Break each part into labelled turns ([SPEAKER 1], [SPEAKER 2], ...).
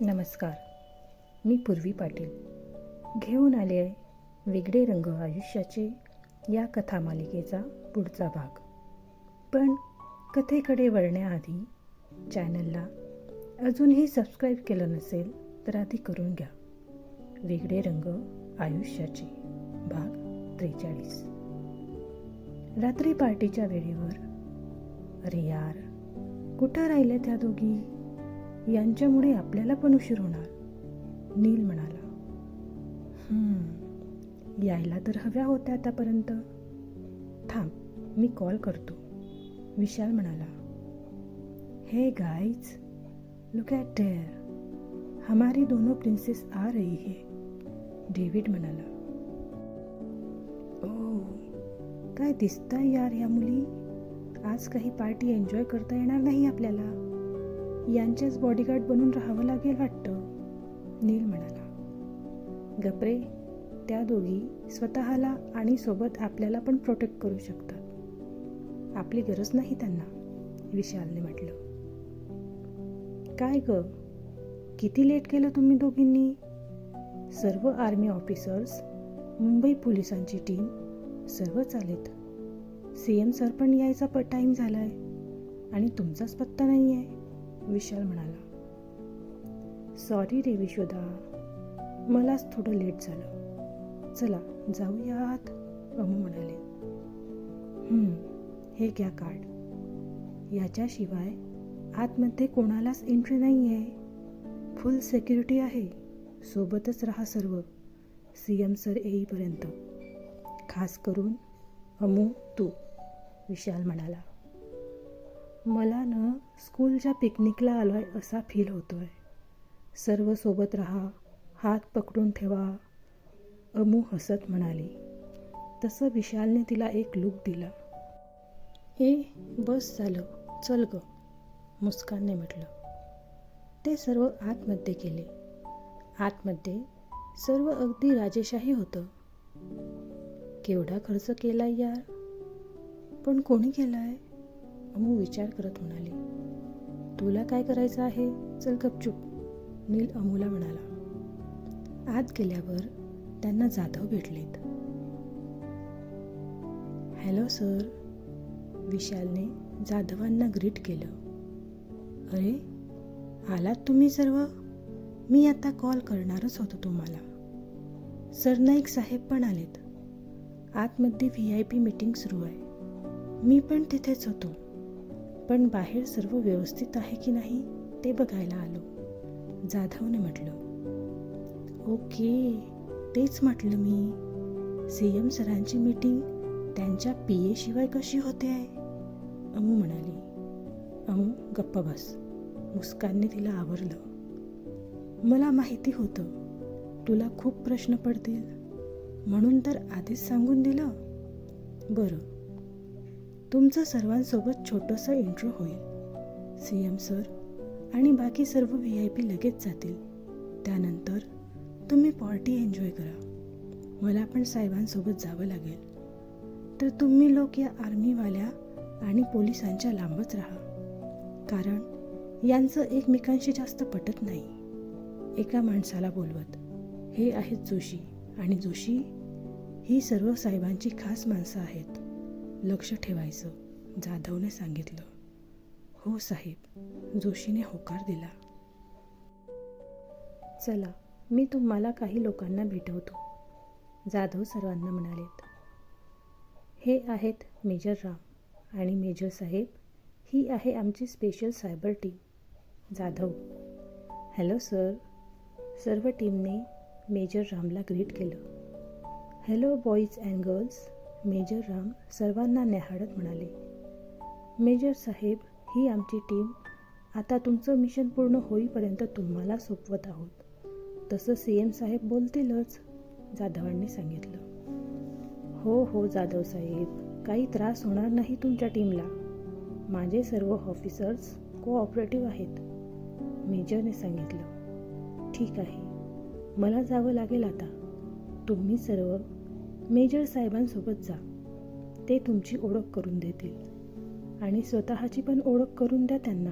[SPEAKER 1] नमस्कार. मी पूर्वी पाटील घेऊन आले आहे वेगळे रंग आयुष्याचे या कथामालिकेचा पुढचा भाग. पण कथेकडे वळण्याआधी चॅनलला अजूनही सबस्क्राईब केलं नसेल तर आधी करून घ्या. वेगळे रंग आयुष्याचे भाग 43. रात्री पार्टीच्या वेळेवर. अरे यार, कुठं राहिल्या त्या दोघी? यांच्यामुळे आपल्याला पण उशीर होणार, नील म्हणाला. यायला तर हव्या होत्या आतापर्यंत. थांब, मी कॉल करतो, विशाल म्हणाला. Hey guys, look at there, हमारी दोनों प्रिंसेस आ रही है, डेव्हिड म्हणाला. ओह, काय दिसतंय यार या मुली. आज काही पार्टी एन्जॉय करता येणार नाही आपल्याला. यांच्याच बॉडीगार्ड बनून राहावं लागेल वाटतं, नील म्हणाला. गप्रे, त्या दोघी स्वतःला आणि सोबत आपल्याला पण प्रोटेक्ट करू शकतात. आपली गरज नाही त्यांना, विशालने म्हटलं. काय ग, किती लेट केलं तुम्ही दोघींनी? सर्व आर्मी ऑफिसर्स, मुंबई पोलिसांची टीम सर्वच आलेत. CM सर पण यायचा टाईम झालाय आणि तुमचाच पत्ता नाही आहे, विशाल म्हणाला. सॉरी रे विश्वदा, मलाच थोडं लेट झालं. चला जाऊयात, अमू म्हणाले. हे घ्या कार्ड. याच्याशिवाय आतमध्ये कोणालाच एंट्री नाही आहे. फुल सिक्युरिटी आहे. सोबतच राहा सर्व, CM सर येईपर्यंत. खास करून अमू तू, विशाल म्हणाला. मला ना स्कूलच्या पिकनिकला आलोय असा फील होतोय. सर्व सोबत राहा, हात पकडून ठेवा, अमू हसत म्हणाली. तसं विशालने तिला एक लुक दिला. बस झालं, चल ग, मुस्कानने म्हटलं. ते सर्व आतमध्ये गेले. आतमध्ये सर्व अगदी राजेशाही होतं. केवढा खर्च केलाय यार, पण कोणी केलाय? अमू विचार करत म्हणाली. तुला काय करायचं आहे, चल गपचूप, नील अमूला म्हणाला. आत गेल्यावर त्यांना जाधव भेटलेत. हॅलो सर, विशालने जाधवांना ग्रीट केलं. अरे, आलात तुम्ही सर्व? मी आता कॉल करणारच होतो तुम्हाला. सरनाईक साहेब पण आलेत. आतमध्ये VIP मीटिंग सुरू आहे. मी पण तिथेच होतो, पण बाहेर सर्व व्यवस्थित आहे की नाही ते बघायला आलो, जाधवने म्हटलं. ओके, तेच म्हटलं मी. CM सरांची मीटिंग त्यांच्या PA शिवाय कशी होते आहे, अमू म्हणाली. अमू गप्प बस, मुस्कानने तिला आवरलं. मला माहिती होतं तुला खूप प्रश्न पडतील, म्हणून तर आधीच सांगून दिलं. बरं, तुमचं सर्वांसोबत छोटंसं इंट्रो होईल. CM सर आणि बाकी सर्व VIP लगेच जातील. त्यानंतर तुम्ही पार्टी एन्जॉय करा. मला पण साहेबांसोबत जावं लागेल. तर तुम्ही लोक या आर्मीवाल्या आणि पोलिसांच्या लांबच राहा, कारण यांचं एकमेकांशी जास्त पटत नाही. एका माणसाला बोलवत. हे आहेत जोशी, आणि जोशी ही सर्व साहेबांची खास माणसं आहेत. लक्ष ठेवायचं, जाधवने सांगितलं. हो साहेब, जोशीने होकार दिला. चला, मी तुम्हाला काही लोकांना भेटवतो, जाधव सर्वांना म्हणालेत. हे आहेत मेजर राम आणि मेजर साहेब, ही आहे आमची special cyber team, Jadhav. Hello sir, सर्व टीमने मेजर रामला ग्रीट केलं. Hello boys and girls, major Ram सर्वांना न्याहाळत म्हणाले. मेजर साहेब, ही आमची टीम आता तुमचं मिशन पूर्ण होईपर्यंत तुम्हाला सोपवत आहोत. तसं CM साहेब बोलतीलच, जाधवांनी सांगितलं. हो जाधव साहेब, काही त्रास होणार नाही तुमच्या टीमला. माझे सर्व ऑफिसर्स कोऑपरेटिव्ह आहेत, मेजरने सांगितलं. ठीक आहे, मला जावं लागेल आता. तुम्ही सर्व मेजर साहेबांसोबत जा. ते तुमची ओळख करून देतील आणि स्वतःची पण ओळख करून द्या त्यांना,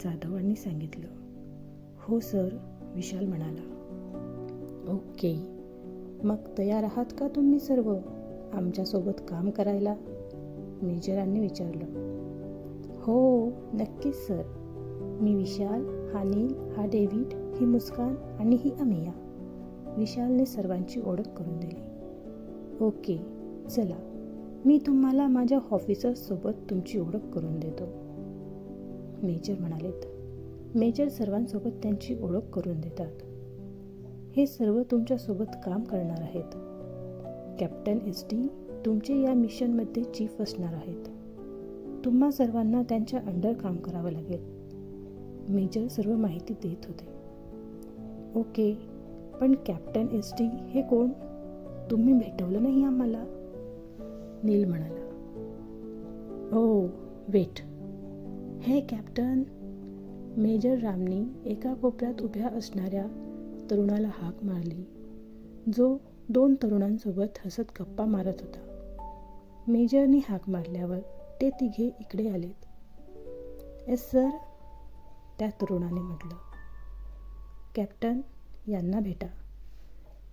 [SPEAKER 1] जाधवांनी सांगितलं. हो सर, विशाल म्हणाला. ओके, मग तयार आहात का तुम्ही सर्व आमच्यासोबत काम करायला? मेजरांनी विचारलं. हो, नक्कीच सर. मी विशाल, हा नील, हा डेव्हिड, ही मुस्कान आणि ही अमिया. विशालने सर्वांची ओळख करून दिली. ओके, चला, मी तुम्हाला माझ्या ऑफिसर्ससोबत तुमची ओळख करून देतो, मेजर म्हणालेत. मेजर सर्वांसोबत त्यांची ओळख करून देतात. हे सर्व तुमच्यासोबत काम करणार आहेत. कॅप्टन SD तुमचे या मिशनमध्ये चीफ असणार आहेत. तुम्हा सर्वांना त्यांच्या अंडर काम करावं लागेल. मेजर सर्व माहिती देत होते. ओके, पण कॅप्टन SD हे कोण? तुम्ही भेटवलं नाही आम्हाला, नील म्हणाला. ओ वेट, हे कॅप्टन. मेजर रामनी एका कोपऱ्यात उभ्या असणाऱ्या तरुणाला हाक मारली, जो 2 तरुणांसोबत हसत गप्पा मारत होता. मेजरनी हाक मारल्यावर ते तिघे इकडे आलेत. एस सर, त्या तरुणाने म्हटलं. कॅप्टन, यांना भेटा.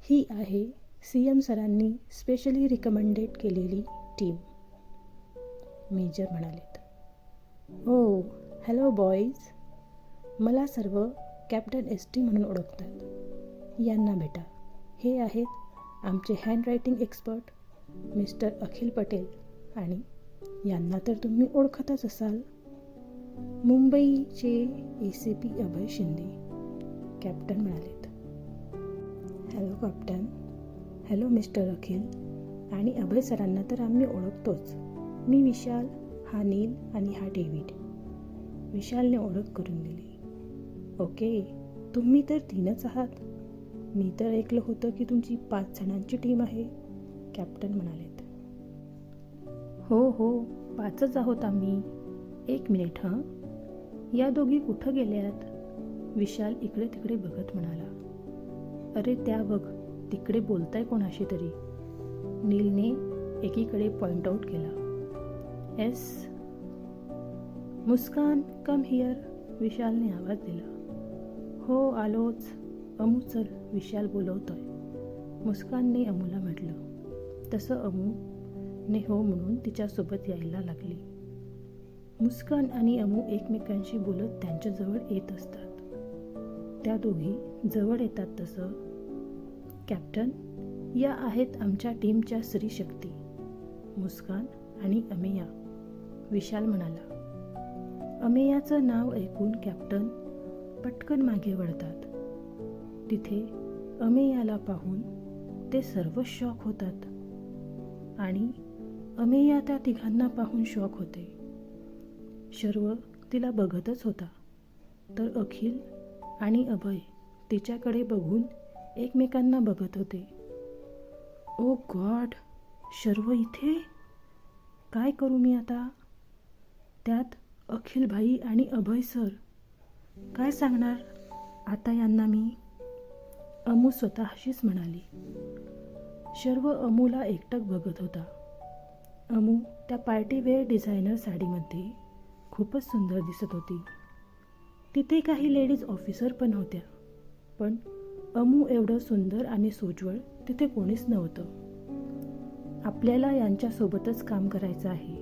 [SPEAKER 1] ही आहे CM सरांनी स्पेशली रिकमेंडेड केलेली टीम, मेजर म्हणालेत. ओ हॅलो बॉईज, मला सर्व कॅप्टन SD म्हणून ओळखतात. यांना भेटा. हे आहेत आमचे हँडरायटिंग एक्सपर्ट मिस्टर अखिल पटेल, आणि यांना तर तुम्ही ओळखतच असाल, मुंबईचे ACP अभय शिंदे, कॅप्टन म्हणालेत. Hello captain. हॅलो मिस्टर अखिल. आणि अभय सरांना तर आम्ही ओळखतोच. मी विशाल, हा नील आणि हा डेव्हिड. विशालने ओळख करून दिली. ओके, तुम्ही तर 3च आहात. मी तर ऐकलं होतं की तुमची 5 जणांची टीम आहे, कॅप्टन म्हणालेत. हो, 5च आहोत आम्ही. 1 मिनिट हं, या दोघी कुठं गेल्यात? विशाल इकडे तिकडे बघत म्हणाला. अरे त्या बघ, तिकडे बोलताय कोणाशी तरी, नीलने एकीकडे पॉइंट आउट केला. एस मुस्कान, कम हिअर, विशालने आवाज दिला. हो आलोच. अमू चल, विशाल बोलवतोय, मुस्कानने अमूला म्हटलं. तसं अमूने हो म्हणून तिच्यासोबत यायला लागली. मुस्कान आणि अमू एकमेकांशी बोलत त्यांच्याजवळ येत असतात. त्या दोघी जवळ येतात तसं, कॅप्टन, या आहेत आमच्या टीमच्या स्त्रीशक्ती, मुस्कान आणि अमेया, विशाल म्हणाला. अमेयाचं नाव ऐकून कॅप्टन पटकन मागे वळतात. तिथे अमेयाला पाहून ते सर्व शॉक होतात आणि अमेया त्या तिघांना पाहून शॉक होते. शर्व तिला बघतच होता, तर अखिल आणि अभय तिच्याकडे बघून एकमेकांना बघत होते. ओ गॉड, शर्व इथे? काय करू मी आता? त्यात अखिल भाई आणि अभय सर. काय सांगणार आता यांना मी? अमू स्वतःशीच म्हणाली. शर्व अमूला एकटक बघत होता. अमू त्या पार्टीवेअर डिझायनर साडीमध्ये खूपच सुंदर दिसत होती. तिथे काही लेडीज ऑफिसर पण होत्या, पण अमू एवढं सुंदर आणि सोज्वळ तिथे कोणीच नव्हतं. आपल्याला यांच्यासोबतच काम करायचं आहे,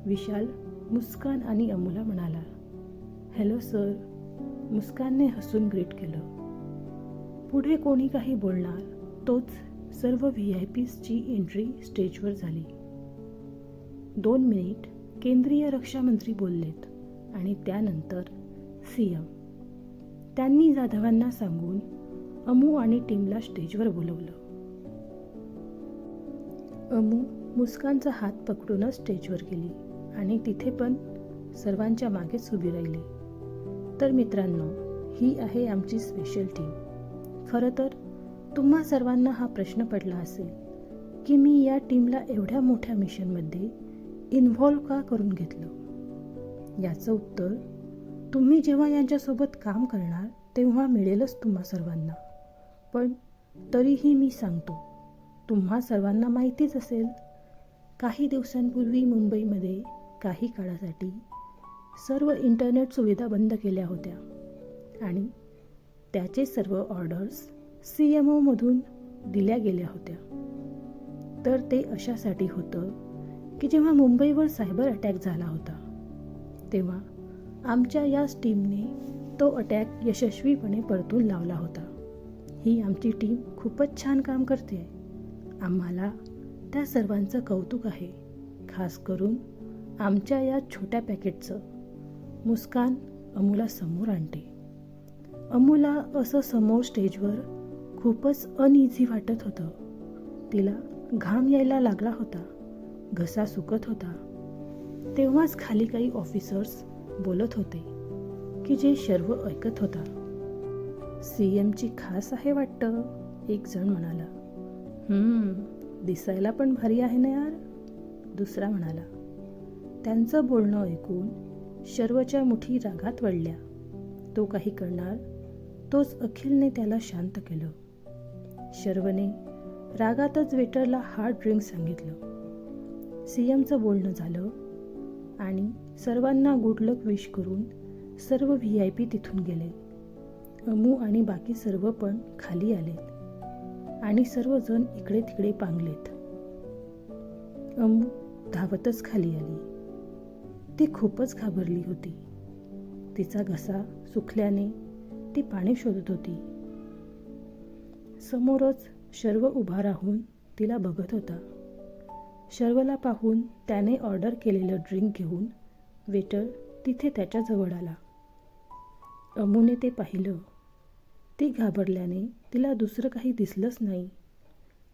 [SPEAKER 1] विशाल मुस्कान आणि अमूला म्हणाला. हॅलो सर, मुस्कानने हसून ग्रीट केलं. पुढे कोणी काही बोलणार तोच सर्व VIPsची एंट्री स्टेजवर झाली. 2 मिनिट केंद्रीय रक्षामंत्री बोललेत आणि त्यानंतर CM. त्यांनी जाधवांना सांगून अमू आणि टीमला स्टेजवर बोलवलं. अमू मुस्कानचा हात पकडूनच स्टेजवर गेली आणि तिथे पण सर्वांच्या मागेच उभी राहिली. तर मित्रांनो, ही आहे आमची स्पेशल टीम. खरं तर तुम्हा सर्वांना हा प्रश्न पडला असेल की मी या टीमला एवढ्या मोठ्या मिशनमध्ये इन्व्हॉल्व का करून घेतलं. याचं उत्तर तुम्ही जेव्हा यांच्यासोबत काम करणार तेव्हा मिळेलच तुम्हा सर्वांना. पण तरीही मी सांगतो, तुम्हा सर्वांना माहितीच असेल, काही दिवसांपूर्वी मुंबईमध्ये काही काळासाठी सर्व इंटरनेट सुविधा बंद केल्या होत्या आणि त्याचे सर्व ऑर्डर्स CMOमधून दिल्या गेल्या होत्या. तर ते अशासाठी होतं की जेव्हा मुंबईवर सायबर अटॅक झाला होता तेव्हा आमच्या याच टीमने तो अटॅक यशस्वीपणे परतून लावला होता. ही आमची टीम खूपच छान काम करते आहे. आम्हाला त्या सर्वांचं कौतुक आहे. खास करून आमच्या या छोट्या पॅकेटचं. मुस्कान अमूला समोर आणते. अमूला असं समोर स्टेजवर खूपच अनइझी वाटत होतं. तिला घाम यायला लागला होता. घसा सुकत होता. तेव्हाच खाली काही ऑफिसर्स बोलत होते की जे शर्व ऐकत होता. CMची खास आहे वाटतं, एक जण म्हणाला. दिसायला पण भारी आहे ना यार, दुसरा म्हणाला. त्यांचं बोलणं ऐकून शर्वच्या मुठी रागात वळल्या. तो काही करणार तोच अखिलने त्याला शांत केलं. शर्वने रागातच वेटरला हार्ड ड्रिंक सांगितलं. CMचं बोलणं झालं आणि सर्वांना गुड लक विश करून सर्व VIP तिथून गेले. अमू आणि बाकी सर्व पण खाली आले आणि सर्वजण इकडे तिकडे पांगलेत. अमू धावतच खाली आली. ती खूपच घाबरली होती. तिचा घसा सुकल्याने ती पाणी शोधत होती. समोरच शर्व उभा राहून तिला बघत होता. शर्वला पाहून त्याने ऑर्डर केलेलं ड्रिंक घेऊन वेटर तिथे त्याच्याजवळ आला. अमूने ते पाहिलं. ती घाबरल्याने तिला दुसरं काही दिसलंच नाही.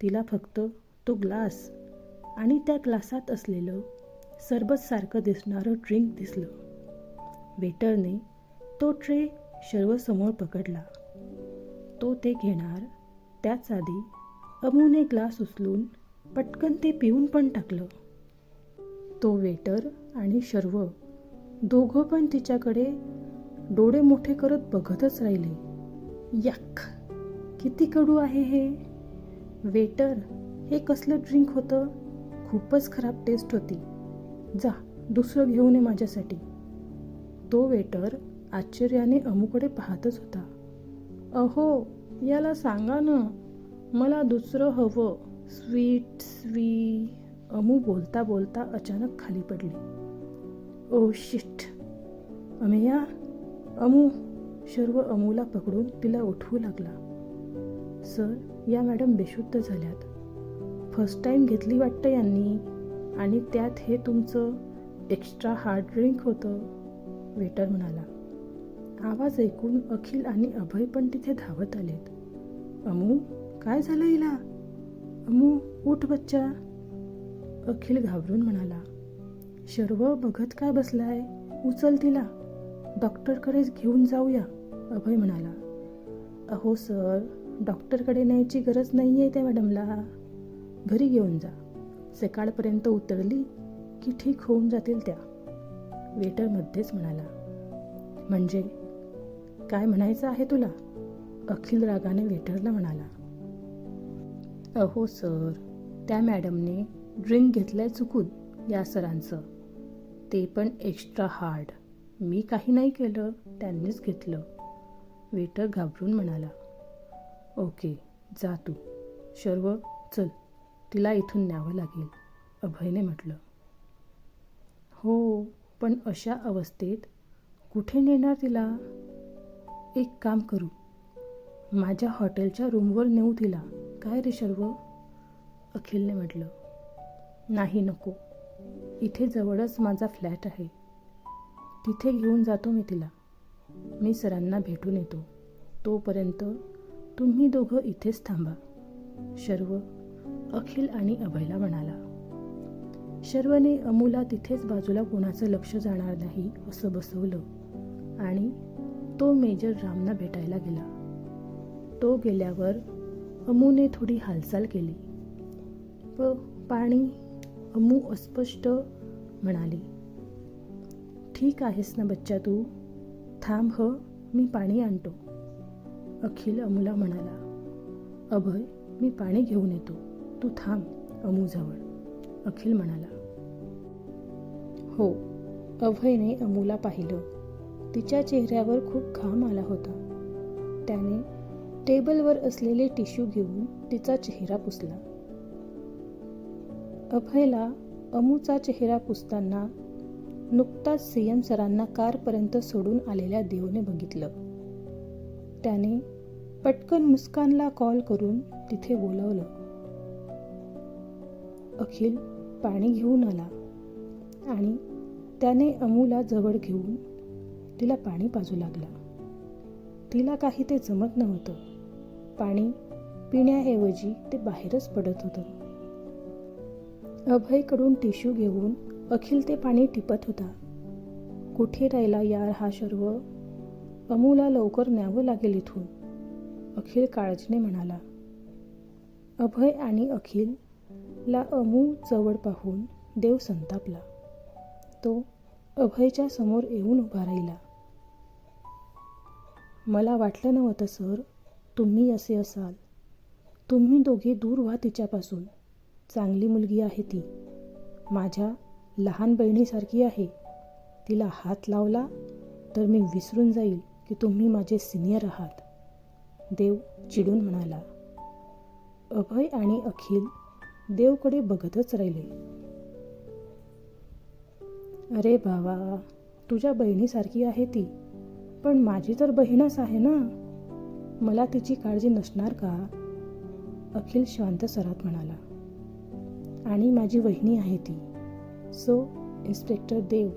[SPEAKER 1] तिला फक्त तो ग्लास आणि त्या ग्लासात असलेलं सरबतसारखं दिसणारं ड्रिंक दिसलं. वेटरने तो ट्रे शर्वसमोर पकडला. तो ते घेणार त्याच आधी अमूने ग्लास उचलून पटकन ते पिऊन पण टाकलं. तो वेटर आणि शर्व दोघं पण तिच्याकडे डोळे मोठे करत बघतच राहिले. यक, किती कडू आहे हे. वेटर, हे कसलं ड्रिंक होतं. खूपच खराब टेस्ट होती. जा दुसरं घेऊन ये माझ्यासाठी. तो वेटर आश्चर्याने अमूकडे पाहतच होता. अहो, याला सांगा ना, मला दुसरं हवं. स्वीट. अमू बोलता बोलता अचानक खाली पडली. Oh shit. अमेया, अमू. शर्व अमूला पकडून तिला उठवू लागला. सर, या मॅडम बेशुद्ध झाल्यात. फर्स्ट टाईम घेतली वाटतं यांनी, आणि त्यात हे तुमचं एक्स्ट्रा हार्ड ड्रिंक होतं, वेटर म्हणाला. आवाज ऐकून अखिल आणि अभय पण तिथे धावत आलेत. अमू, काय झालं हिला? अमू, उठ बच्चा. अखिल घाबरून म्हणाला. शर्व बघत काय बसलाय, उचल तिला. डॉक्टरकडे घेऊन जाऊया, अभय म्हणाला. अहो सर, डॉक्टरकडे न्यायची गरज नाही आहे त्या मॅडमला. घरी घेऊन जा. सकाळपर्यंत उतरली की ठीक होऊन जातील त्या, वेटर मध्येच म्हणाला. म्हणजे काय म्हणायचं आहे तुला? अखिल रागाने वेटरला म्हणाला. अहो सर, त्या मॅडमने ड्रिंक घेतलंय चुकून या सरांचं, ते पण एक्स्ट्रा हार्ड. मी काही नाही केलं, त्यांनीच घेतलं, वेटर घाबरून म्हणाला. ओके, जा तू. शर्व, चल, तिला इथून न्यावं लागेल, अभयने म्हटलं. हो, पण अशा अवस्थेत कुठे नेणार तिला? एक काम करू, माझ्या हॉटेलच्या रूमवर नेऊ तिला. काय रे शर्व? अखिलने म्हटलं. नाही, नको. इथे जवळच माझा फ्लॅट आहे, तिथे घेऊन जातो मी तिला. मी सरांना भेटून येतो. तोपर्यंत तुम्ही दोघं इथेच थांबा, शर्व अखिल आणि अभयला म्हणाला. शर्वने अमूला तिथेच बाजूला कोणाचं लक्ष जाणार नाही असं बसवलं आणि तो मेजर रामना भेटायला गेला. तो गेल्यावर अमूने थोडी हालचाल केली. पाणी? अमू अस्पष्ट म्हणाली. ठीक आहेस ना बच्चा तू? थांब ह, मी पाणी आणतो, अखिल अमूला म्हणाला. अभय, मी पाणी घेऊन येतो, तू थांब अमूजवळ, अखिल म्हणाला. हो, अभयने अमूला पाहिलं. तिच्या चेहऱ्यावर खूप घाम आला होता. त्याने टेबलवर असलेले टिश्यू घेऊन तिचा चेहरा पुसला. अभयला अमूचा चेहरा पुसताना नुकताच सीएम सरांना कारपर्यंत सोडून आलेल्या देवने बघितलं. त्याने पटकन मुस्कानला कॉल करून तिथे बोलावलं. अखिल पाणी घेऊन आला आणि त्याने अमूला जवळ घेऊन तिला पाणी पाजू लागला. तिला काही ते जमत नव्हतं. पाणी पिण्याऐवजी ते बाहेरच पडत होतं. अभयकडून टिश्यू घेऊन अखिल ते पाणी टिपत होता. कुठे राहिला यार हा शर्व? अमूला लवकर न्यावं लागेल इथून, अखिल काळजीने म्हणाला. अभय आणि अखिलला अमू जवळ पाहून देव संतापला. तो अभयच्या समोर येऊन उभा राहिला. मला वाटलं नव्हतं सर, तुम्ही असे असाल. तुम्ही दोघे दूर व्हा तिच्यापासून. चांगली मुलगी आहे ती, माझ्या लहान बहिणीसारखी आहे. तिला हात लावला तर मी विसरून जाईल की तुम्ही माझे सिनियर आहात, देव चिडून म्हणाला. अभय आणि अखिल देवकडे बघतच राहिले. अरे बाबा, तुझ्या बहिणीसारखी आहे ती, पण माझी तर बहीणच आहे ना, मला तिची काळजी नसणार का? अखिल शांत स्वरात म्हणाला. आणि माझी वहिनी आहे ती. सो इन्स्पेक्टर देव,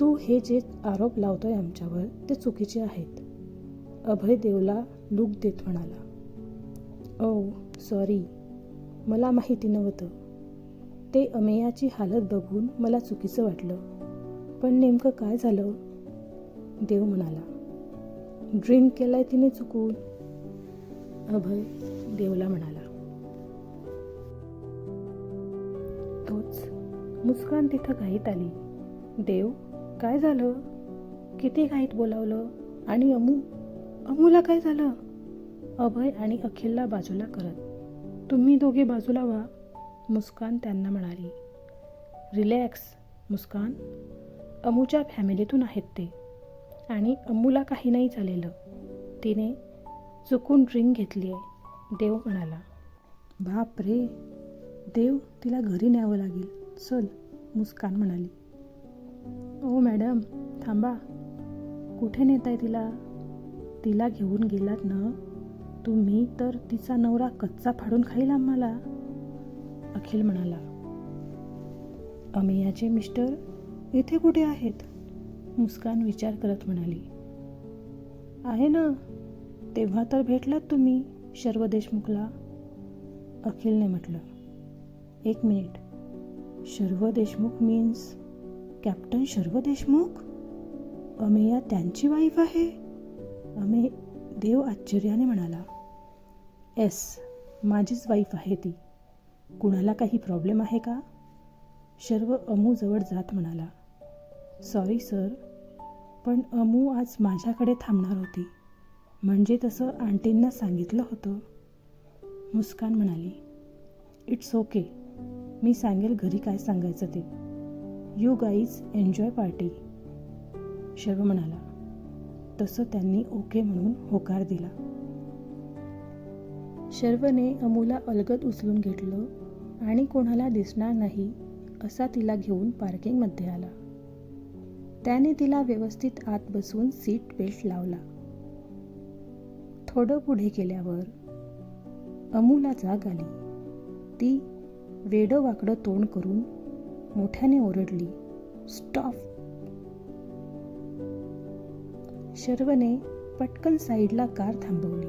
[SPEAKER 1] तू हे जे आरोप लावतोय आमच्यावर ते चुकीचे आहेत, अभय देवला लूक देत म्हणाला. ओ सॉरी, मला माहिती नव्हतं. ते अमेयाची हालत बघून मला चुकीचं वाटलं. पण नेमकं काय झालं? देव म्हणाला. ड्रिंक केलाय तिने चुकून, अभय देवला म्हणाला. तोच मुस्कान तिथं घाईत आली. देव, काय झालं? किती घाईत बोलावलं? आणि अमूला काय झालं? अभय आणि अखिलला बाजूला करत, तुम्ही दोघे बाजूला व्हा, मुस्कान त्यांना म्हणाली. रिलॅक्स मुस्कान, अमूच्या फॅमिलीतून आहेत ते, आणि अमूला काही नाही झालेलं. तिने चुकून ड्रिंक घेतली आहे, देव म्हणाला. बाप रे देव, तिला घरी न्यावं लागेल, चल, मुस्कान म्हणाली. ओ मॅडम थांबा, कुठे नेताय तिला? तिला घेऊन गेलात ना तुम्ही तर तिचा नवरा कच्चा फाडून खाईल आम्हाला, अखिल म्हणाला. अमेयाचे मिस्टर इथे कुठे आहेत? मुस्कान विचार करत म्हणाली. आहे ना, तेव्हा तर भेटलात तुम्ही शर्व देशमुखला, अखिलने म्हटलं. एक मिनिट, शर्व देशमुख मीन्स कॅप्टन शर्व देशमुख? अमेया त्यांची वाईफ आहे? देव आश्चर्याने म्हणाला. येस, माझीच वाईफ आहे ती. कुणाला काही प्रॉब्लेम आहे का? शर्व अमू जवळ जात म्हणाला. सॉरी सर, पण अमू आज माझ्याकडे थांबणार होती, म्हणजे तसं आंटींना सांगितलं होतं, मुस्कान म्हणाली. इट्स ओके, मी सांगेल घरी काय सांगायचं ते. यू गाईज एन्जॉय पार्टी, शर्व म्हणाला. तसं त्यांनी ओके म्हणून होकार दिला. शर्वने अमूला अलगद उचलून घेतलं आणि कोणाला दिसणार नाही असा तिला घेऊन पार्किंगमध्ये आला. त्याने तिला व्यवस्थित आत बसवून सीट बेल्ट लावला. थोडं पुढे गेल्यावर अमूला जाग आली. ती वेडं वाकडं तोंड करून मोठ्याने ओरडली, स्टॉप! शर्वने पटकन साईडला कार थांबवली.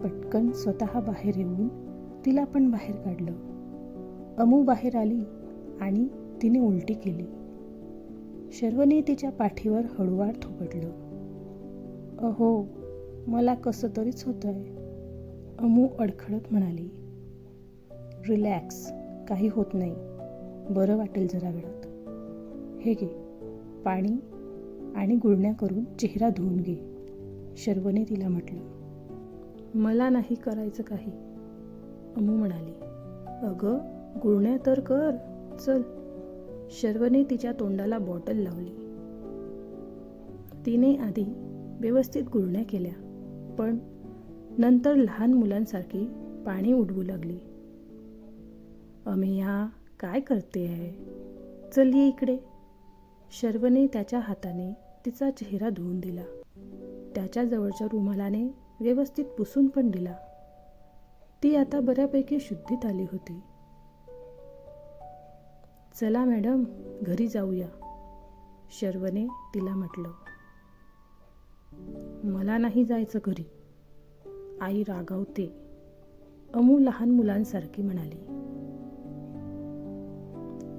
[SPEAKER 1] पटकन स्वतः बाहेर येऊन तिला पण बाहेर काढलं. अमू बाहेर आली आणि तिने उलटी केली. शर्वने तिच्या पाठीवर हळूवार थोपटलं. अहो, मला कसं तरीच होतंय, अमू अडखळत म्हणाली. रिलॅक्स, काही होत नाही, बरं वाटेल जरा वेळात. हे घे पाणी आणि गुळण्या करून चेहरा धुवून घे, शर्वने तिला म्हटलं. मला नाही करायचं काही, अमू म्हणाली. अगं गुळण्या तर कर, चल. शर्वने तिच्या तोंडाला बॉटल लावली. तिने आधी व्यवस्थित गुळण्या केल्या पण नंतर लहान मुलांसारखी पाणी उडवू लागली. अमेया, काय करते आहे? चल ये इकडे. शर्वने त्याच्या हाताने तिचा चेहरा धुवून दिला. त्याच्या जवळच्या रुमालाने व्यवस्थित पुसून पण दिला. ती आता बऱ्यापैकी शुद्धीत आली होती. चला मॅडम, घरी जाऊया, शर्वने तिला म्हटलं. मला नाही जायचं घरी, आई रागावते, अमू लहान मुलांसारखी म्हणाली.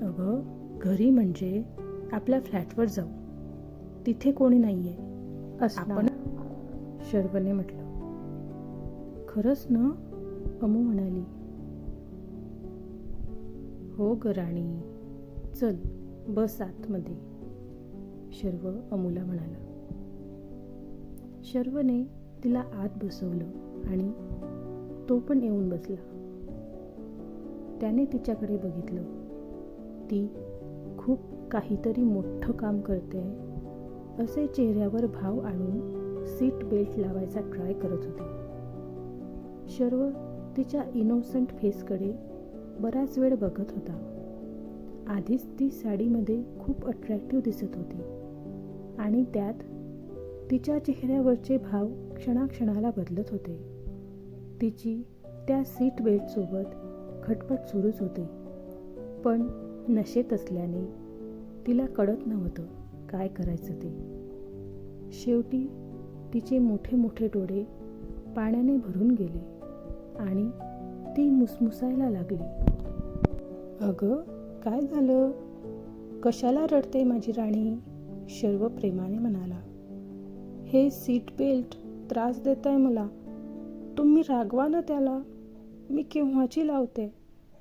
[SPEAKER 1] अगं, घरी म्हणजे आपल्या फ्लॅटवर जाऊ, तिथे कोणी नाहीये आपण, शर्वने म्हटलं. खरंच ना, अमू म्हणाली. हो ग राणी, चल बस आतमध्ये, शर्व अमूला म्हणाला. शर्वने तिला आत बसवलं आणि तो पण येऊन बसला. त्याने तिच्याकडे बघितलं. ती खूप काहीतरी मोठं काम करते असे चेहऱ्यावर भाव आणून सीट बेल्ट लावायचा ट्राय करत होती. शर्व तिच्या इनोसंट फेसकडे बराच वेळ बघत होता. आधीच ती साडीमध्ये खूप अट्रॅक्टिव्ह दिसत होती आणि त्यात तिच्या चेहऱ्यावरचे भाव क्षणाक्षणाला बदलत होते. तिची त्या सीट बेल्टसोबत खटपट सुरूच होती, पण नशेत असल्याने तिला कळत नव्हतं काय करायचं ते. शेवटी तिचे मोठे मोठे डोळे पाण्याने भरून गेले आणि ती मुसमुसायला लागली. अगं, काय झालं? कशाला रडते माझी राणी? शर्व प्रेमाने म्हणाला. हे सीट बेल्ट त्रास देत आहे मला. तुम्ही रागवा ना त्याला. मी केव्हाची लावते,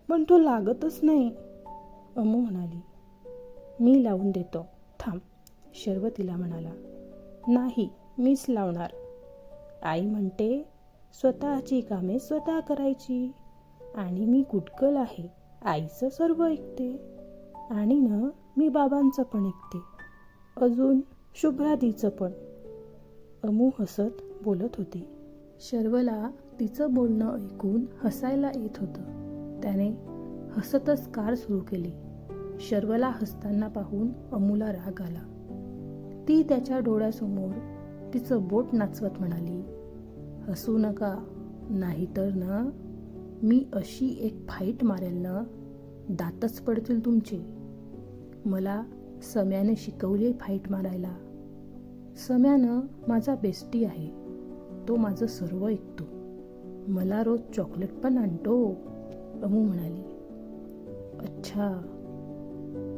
[SPEAKER 1] पण तो लागतच नाही, अमू म्हणाली. मी लावून देतो, थांब, शर्व तिला म्हणाला. नाही, मीच लावणार. आई म्हणते स्वतःची कामे स्वतः करायची आणि मी गुडगल आहे, आईचं सर्व ऐकते आणि ना मी बाबांचं पण ऐकते, अजून शुभ्रादीचं पण, अमू हसत बोलत होती. शर्वला तिचं बोलणं ऐकून हसायला येत होतं. त्याने हसतच कार सुरू केली. शर्वला हसताना पाहून अमूला राग आला. ती त्याच्या डोळ्यासमोर तिचं बोट नाचवत म्हणाली, हसू नका, नाहीतर ना मी अशी एक फाईट मारेल ना, दातच पडतील तुमचे. मला सम्याने शिकवली फाईट मारायला. सम्यानं माझा बेस्टी आहे, तो माझं सर्व ऐकतो, मला रोज चॉकलेट पण आणतो, अमू म्हणाली. अच्छा,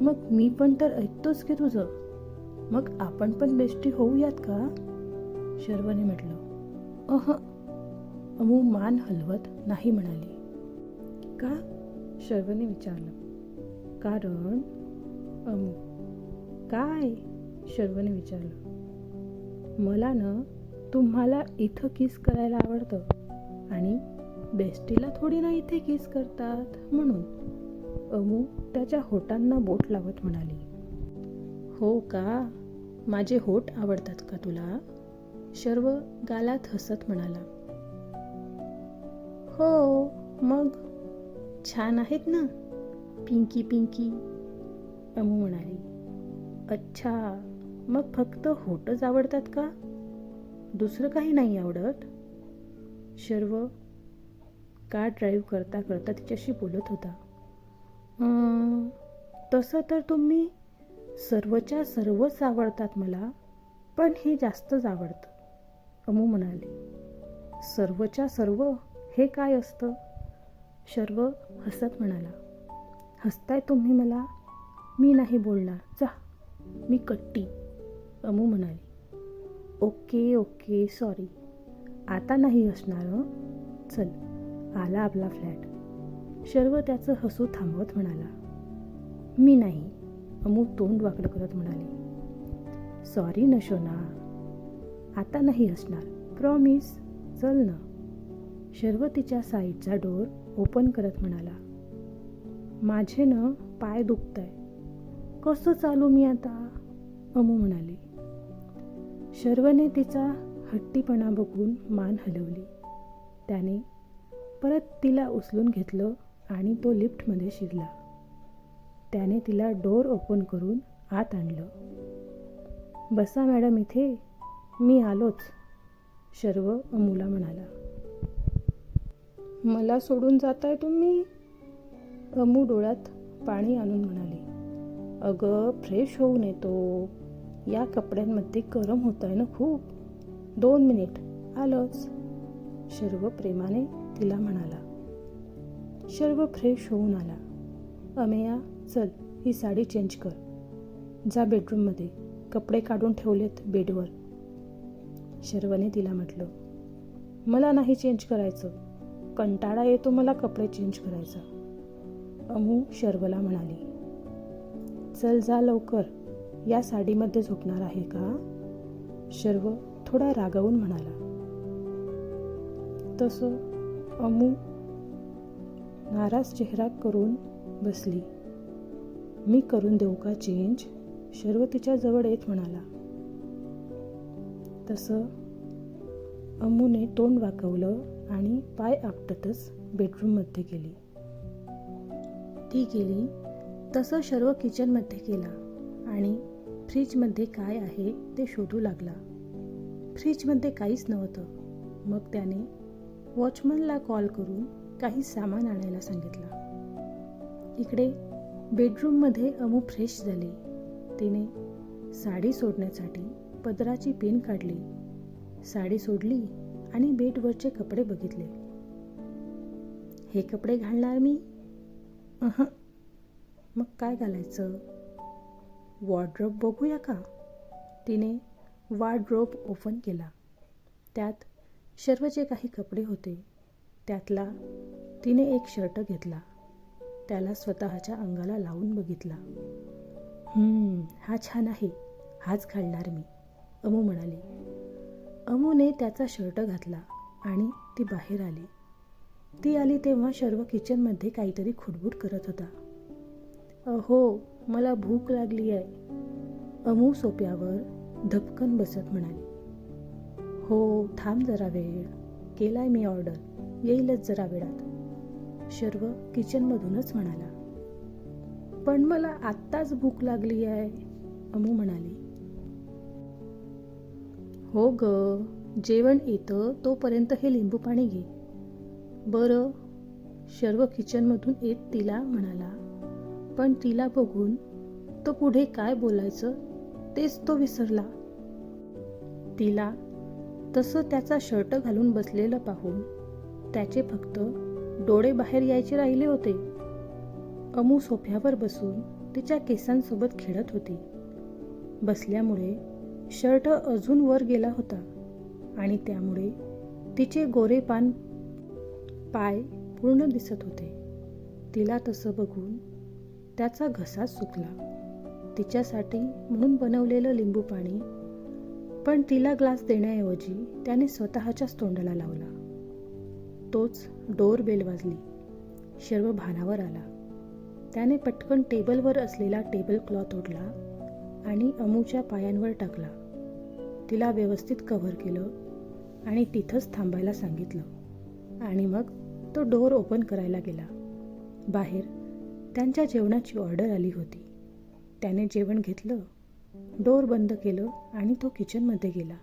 [SPEAKER 1] मग मी पण तर ऐकतोच की तुझं, मग आपण पण बेस्टी होऊयात का, शर्वने म्हटलं. अमू मान हलवत नाही म्हणाली. का, शर्वने विचारलं. कारण, अमू. काय, शर्वने विचारलं. मला ना तुम्हाला इथं किस करायला आवडतं आणि बेस्टीला थोडी ना इथे किस करतात म्हणून, अमू त्याच्या होटांना बोट लावत म्हणाली. हो का, माझे होठ आवडतात का तुला, शर्व गालात हसत म्हणाला. हो, मग छान आहेत ना, पिंकी पिंकी, अमू म्हणाली. अच्छा, मग फक्त होटच आवडतात का, दुसरं काही नाही आवडत, शर्व कार ड्राईव्ह करता करता तिच्याशी बोलत होता. तसं तर तुम्ही सर्वच्या सर्वच आवडतात मला, पण हे जास्तच आवडतं, अमू म्हणाले. सर्वच्या सर्व हे काय असतं, शर्व हसत म्हणाला. हसताय तुम्ही मला, मी नाही बोलणार, जा, मी कट्टी, अमू म्हणाली. ओके ओके, सॉरी, आता नाही हसणार, चल, आला आपला फ्लॅट, शर्व त्याचं हसू थांबवत म्हणाला. मी नाही, अमू तोंड वाकडं करत म्हणाली. सॉरी नशोना, आता नाही हसणार, प्रॉमिस, चल ना, शर्व तिच्या साईडचा डोर ओपन करत म्हणाला. माझे ना पाय दुखताय, कसं चालू मी आता, अमू म्हणाली. शर्वने तिचा हट्टीपणा बघून मान हलवली. त्याने परत तिला उचलून घेतलं आणि तो लिफ्टमध्ये शिरला. त्याने तिला डोर ओपन करून आत आणलं. बसा मॅडम इथे, मी आलोच, शर्व अमूला म्हणाला. मला सोडून जाताय तुम्ही? अमू डोळ्यात पाणी आणून म्हणाली. अगं फ्रेश होऊन येतो, या कपड्यांमध्ये गरम होत आहे ना खूप. 2 मिनिट, आलोच, शर्व प्रेमाने तिला म्हणाला. शर्व फ्रेश होऊन आला. अमेया चल ही साडी चेंज कर, जा बेडरूममध्ये, कपडे काढून ठेवलेत बेडवर. शर्वने तिला म्हटलं. मला नाही चेंज करायचं, कंटाळा येतो मला कपडे चेंज करायचा, अमू शर्वला म्हणाली. चल जा लवकर, या साडीमध्ये झोपणार आहे का? शर्व थोडा रागावून म्हणाला. तसं अमू नाराज चेहरा करून बसली. मी करून देऊ का चेंज? शर्व तिच्या जवळ येत म्हणाला. तसं अमूने तोंड वाकवलं आणि पाय आपटतच बेडरूममध्ये गेली. ती गेली तसं शर्व किचनमध्ये गेला आणि फ्रीजमध्ये काय आहे ते शोधू लागला. फ्रीजमध्ये काहीच नव्हतं. मग त्याने वॉचमनला कॉल करून काही सामान आणायला सांगितलं. इकडे बेडरूममध्ये अमू फ्रेश झाली. तिने साडी सोडण्यासाठी पदराची पिन काढली, साडी सोडली आणि बेडवरचे कपडे बघितले. हे कपडे घालणार मी? मग काय घालायचं? वॉर्डरोब बघूया का? तिने वॉर्डरोब ओपन केला. त्यात शर्वचे काही कपडे होते. त्यातला तिने एक शर्ट घेतला, त्याला स्वतःच्या अंगाला लावून बघितला. हा छान आहे, हाच घालणार मी, अमू म्हणाली. अमूने त्याचा शर्ट घातला आणि ती बाहेर आली. ती आली तेव्हा शर्व किचनमध्ये काहीतरी खुडबुड करत होता. अहो मला भूक लागली आहे, अमू सोप्यावर धपकन बसत म्हणाली. हो थांब जरा वेळ, केलाय मी ऑर्डर, येईलच जरा वेळात, शर्व किचनमधूनच म्हणाला. पण मला आत्ताच भूक लागली आहे, अमू म्हणाली. हो ग, जेवण येतं तोपर्यंत हे लिंबू पाणी घे. बरं, शर्व किचनमधून येत तिला म्हणाला. पण तिला बघून तो पुढे काय बोलायचं तेच तो विसरला. तिला तसं त्याचा शर्ट घालून बसलेलं पाहून त्याचे फक्त डोळे बाहेर यायचे राहिले होते. अमू सोफ्यावर बसून तिच्या केसांसोबत खेळत होती. बसल्यामुळे शर्ट अजून वर गेला होता आणि त्यामुळे तिचे गोरे पाय पूर्ण दिसत होते. तिला तसं बघून त्याचा घसा सुकला. तिच्यासाठी म्हणून बनवलेलं लिंबू पाणी, पण तिला ग्लास देण्याऐवजी त्याने स्वतःच्याच तोंडाला लावला. तोच डोर बेल वाजली. शर्व भानावर आला. त्याने पटकन टेबलवर असलेला टेबल क्लॉथ ओढला आणि अमूच्या पायांवर टाकला. तिला व्यवस्थित कव्हर केलं आणि तिथंच थांबायला सांगितलं आणि मग तो डोर ओपन करायला गेला. बाहेर त्यांच्या जेवणाची ऑर्डर आली होती. त्याने जेवण घेतलं, डोर बंद केलं आणि तो किचनमध्ये गेला.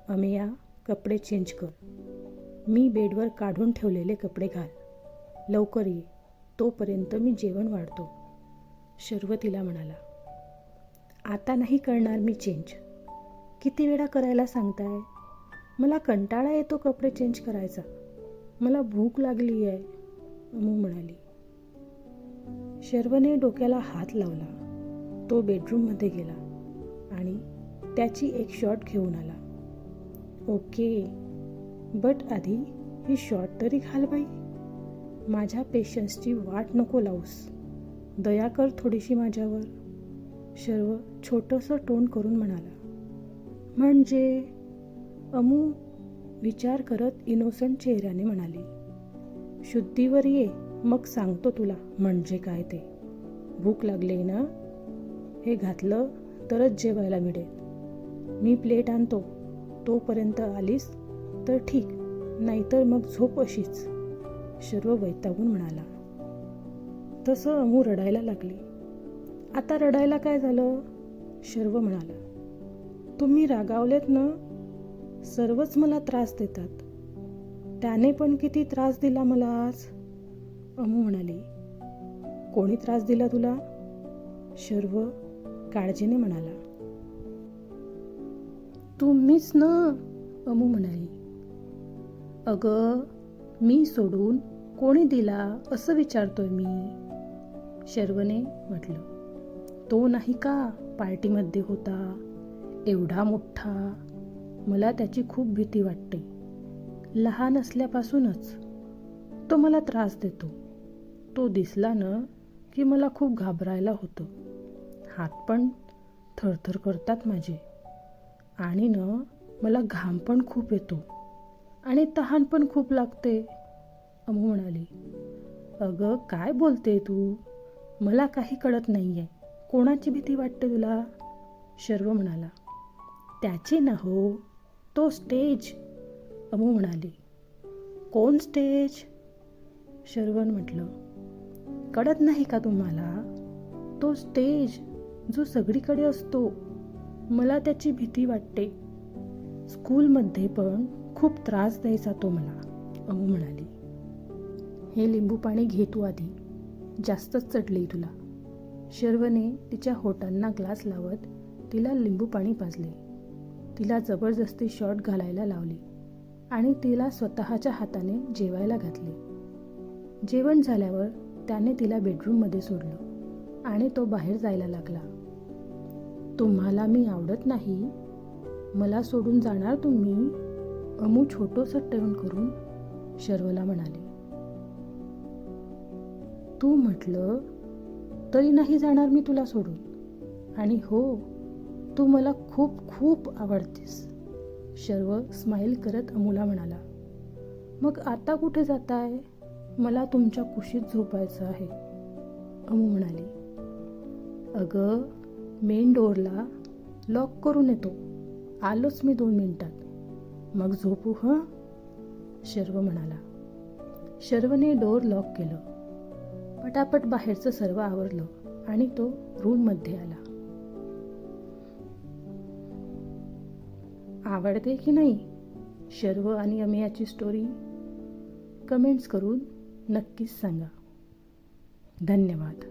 [SPEAKER 1] अमेया कपडे चेंज कर, मी बेडवर काढून ठेवलेले कपडे घाल, लवकर ये, तोपर्यंत मी जेवण वाढतो, शर्व तिला म्हणाला. आता नाही करणार मी चेंज, किती वेळा करायला सांगताय, मला कंटाळा येतो कपडे चेंज करायचा, मला भूक लागली आहे, अमू म्हणाली. शर्वने डोक्याला हात लावला. तो बेडरूममध्ये गेला आणि त्याची एक शॉर्ट घेऊन आला. ओके, बट आधी ही शॉर्ट तरी घाल बाई, माझ्या पेशन्सची वाट नको लावूस, दया कर थोडीशी माझ्यावर, शर्व छोटंसं टोन करून म्हणाला. म्हणजे, अमू विचार करत इनोसंट चेहऱ्याने म्हणाली. शुद्धीवर ये, मग सांगतो तुला म्हणजे काय ते. भूक लागली ना, हे घातलं तरच जेवायला मिळेल. मी प्लेट आणतो, तोपर्यंत आलीस तर ठीक, नाहीतर मग झोप अशीच, शर्व वैतागून म्हणाला. तसं अमू रडायला लागली. आता रडायला काय झालं, शर्व म्हणाला. तुम्ही रागावलेत ना, सर्वच मला त्रास देतात. त्याने पण किती त्रास दिला मला आज, अमू म्हणाली. कोणी त्रास दिला तुला, शर्व काळजीने म्हणाला. तुम्हीच ना, अमू म्हणाली. अगं, मी सोडून कोणी दिला असं विचारतोय मी, शर्वने म्हटलं. तो नाही का पार्टीमध्ये होता, एवढा मोठा, मला त्याची खूप भीती वाटते. लहान असल्यापासूनच तो मला त्रास देतो. तो दिसला ना की मला खूप घाबरायला होतं. हात पण थरथर करतात माझे, आणि ना मला घाम पण खूप येतो आणि तहान पण खूप लागते, अमू म्हणाली. अगं काय बोलते तू, मला काही कळत नाही आहे. कोणाची भीती वाटते तुला, शर्व म्हणाला. त्याची ना हो, तो स्टेज, अमू म्हणाली. कोण स्टेज, शर्वन म्हटलं. कळत नाही का तुम्हाला, तो स्टेज जो सगळीकडे असतो, मला त्याची भीती वाटते. स्कूलमध्ये पण खूप त्रास द्यायचा तो मला, अमू म्हणाली. हे लिंबू पाणी घे तू आधी, जास्तच चढली तुला, शर्वने तिच्या होटांना ग्लास लावत तिला लिंबू पाणी पाजले. तिला जबरदस्ती शॉट घालायला लावली आणि तिला स्वतःच्या हाताने जेवायला घातले. जेवण झाल्यावर त्याने तिला बेडरूममध्ये सोडलं आणि तो बाहेर जायला लागला. तुम्हाला मी आवडत नाही, मला सोडून जाणार तुम्ही, अमू छोटंसं टर्न करून शर्वला म्हणाले. तू म्हटलं तरी नाही जाणार मी तुला सोडून, आणि हो, तू मला खूप खूप आवडतेस, शर्व स्माईल करत अमूला म्हणाला. मग आता कुठे जाताय, मला तुमच्या कुशीत झोपायचं आहे, अमू म्हणाली. अगं, मेन डोअरला लॉक करून येतो, आलोच मी 2 मिनिटात, मग झोपू हं, शर्व म्हणाला. शर्वने डोअर लॉक केलं. पटापट बाहेरचं सर्व आवरलं आणि तो रूममध्ये आला. आवडते की नाही शर्व आणि अमियाची स्टोरी, कमेंट्स करून नक्कीच सांगा. धन्यवाद.